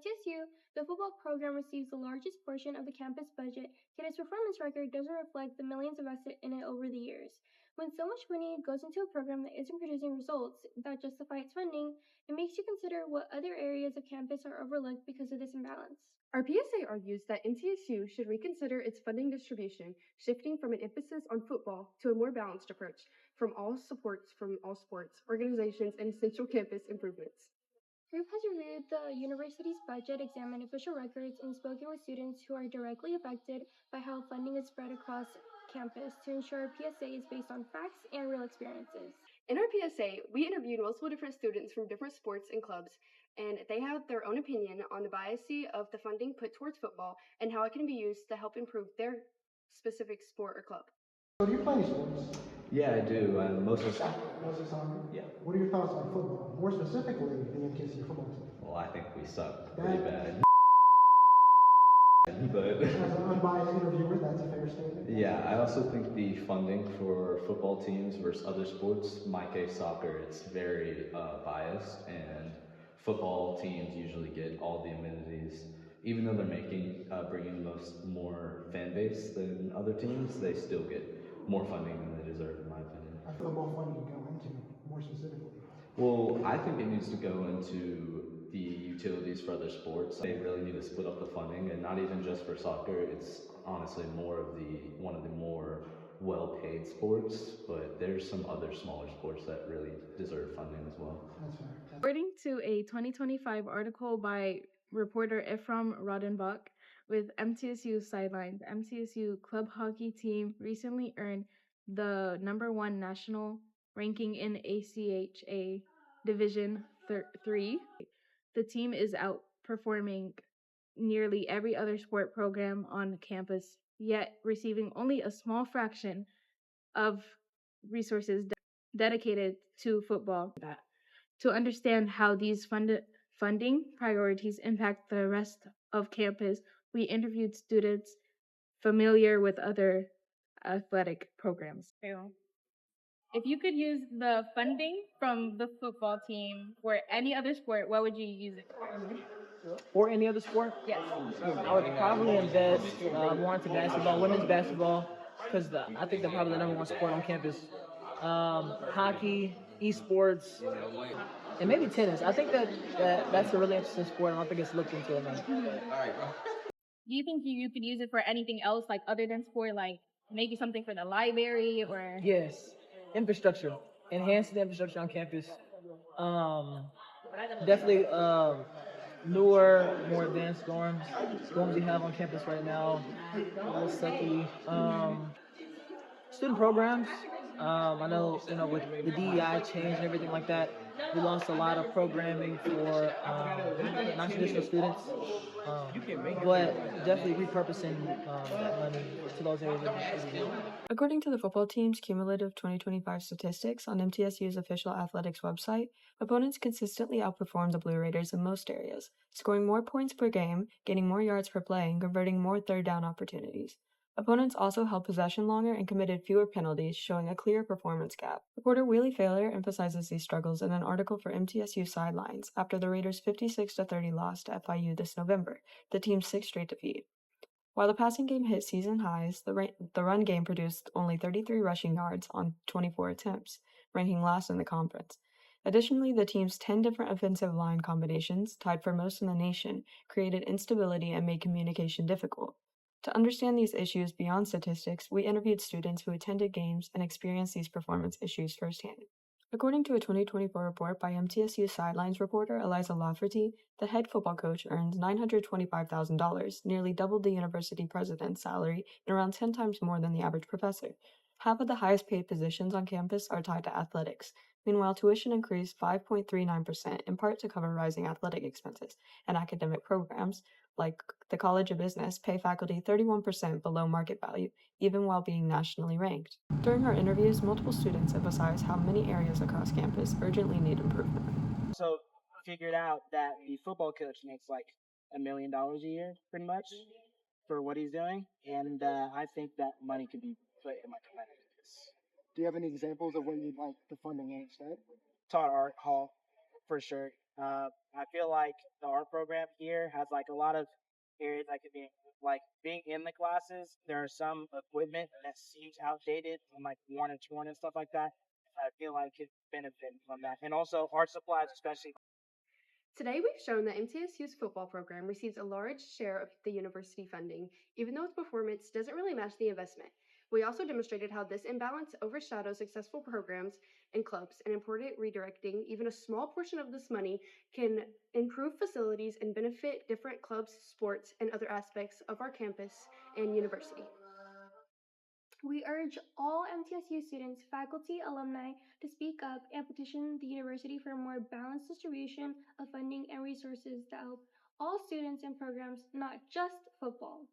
MTSU, the football program receives the largest portion of the campus budget, yet its performance record doesn't reflect the millions invested in it over the years. When so much money goes into a program that isn't producing results that justify its funding, it makes you consider what other areas of campus are overlooked because of this imbalance. Our PSA argues that MTSU should reconsider its funding distribution, shifting from an emphasis on football to a more balanced approach from all sports, organizations, and essential campus improvements. Group has reviewed the university's budget, examined official records, and spoken with students who are directly affected by how funding is spread across campus to ensure PSA is based on facts and real experiences. In our PSA, we interviewed multiple different students from different sports and clubs, and they had their own opinion on the bias of the funding put towards football and how it can be used to help improve their specific sport or club. So do you play sports? Yeah, I do. Mostly soccer. Mostly soccer? Yeah. What are your thoughts on football? More specifically, the MTSU football team. Well, I think we suck pretty bad. But as an unbiased interviewer, that's a fair statement. Yeah, I also think the funding for football teams versus other sports, my case soccer, it's very biased, and football teams usually get all the amenities. Even though they're bringing more fan base than other teams, they still get more funding than they deserve, in my opinion. I feel more funding to go into, more specifically. Well, I think it needs to go into the utilities for other sports. They really need to split up the funding, and not even just for soccer. It's honestly one of the more well-paid sports, but there's some other smaller sports that really deserve funding as well. That's fair. According to a 2025 article by reporter Ephraim Rodenbach with MTSU Sidelines, MTSU club hockey team recently earned the #1 national ranking in ACHA Division 3. The team is outperforming nearly every other sport program on campus, yet receiving only a small fraction of resources dedicated to football. To understand how these funding priorities impact the rest of campus, we interviewed students familiar with other athletic programs. If you could use the funding from the football team for any other sport, what would you use it for? Or any other sport? Yes. I would probably invest more into basketball, women's basketball, because I think they're probably the #1 sport on campus. Hockey, esports, and maybe tennis. I think that's a really interesting sport. I don't think it's looked into enough. Do you think you could use it for anything else, like other than sport, like maybe something for the library or? Yes, infrastructure. Enhance the infrastructure on campus. Definitely newer, more advanced dorms we have on campus right now. A little sucky. Student programs. I know, with the DEI change and everything like that, we lost a lot of programming for non-traditional students. But definitely repurposing that money to those areas. According to the football team's cumulative 2025 statistics on MTSU's official athletics website, opponents consistently outperformed the Blue Raiders in most areas, scoring more points per game, gaining more yards per play, and converting more third down opportunities. Opponents also held possession longer and committed fewer penalties, showing a clear performance gap. Reporter Willie Failer emphasizes these struggles in an article for MTSU Sidelines after the Raiders' 56-30 loss to FIU this November, the team's sixth straight defeat. While the passing game hit season highs, the run game produced only 33 rushing yards on 24 attempts, ranking last in the conference. Additionally, the team's 10 different offensive line combinations, tied for most in the nation, created instability and made communication difficult. To understand these issues beyond statistics, we interviewed students who attended games and experienced these performance issues firsthand. According to a 2024 report by MTSU Sidelines reporter Eliza Lafferty, the head football coach earns $925,000, nearly double the university president's salary and around 10 times more than the average professor. Half of the highest paid positions on campus are tied to athletics. Meanwhile, tuition increased 5.39%, in part to cover rising athletic expenses, and academic programs, like the College of Business, pay faculty 31% below market value, even while being nationally ranked. During our interviews, multiple students emphasized how many areas across campus urgently need improvement. So figured out that the football coach makes like $1 million a year, pretty much, for what he's doing, and I think that money could be put in my competitiveness. Do you have any examples of where you'd like the funding aimed at? Taught art hall, for sure. I feel like the art program here has like a lot of areas that could be like being in the classes. There are some equipment that seems outdated and like worn and torn and stuff like that. I feel like could benefit from that, and also art supplies, especially. Today, we've shown that MTSU's football program receives a large share of the university funding, even though its performance doesn't really match the investment. We also demonstrated how this imbalance overshadows successful programs and clubs, and important redirecting even a small portion of this money can improve facilities and benefit different clubs, sports, and other aspects of our campus and university. We urge all MTSU students, faculty, alumni to speak up and petition the university for a more balanced distribution of funding and resources that help all students and programs, not just football.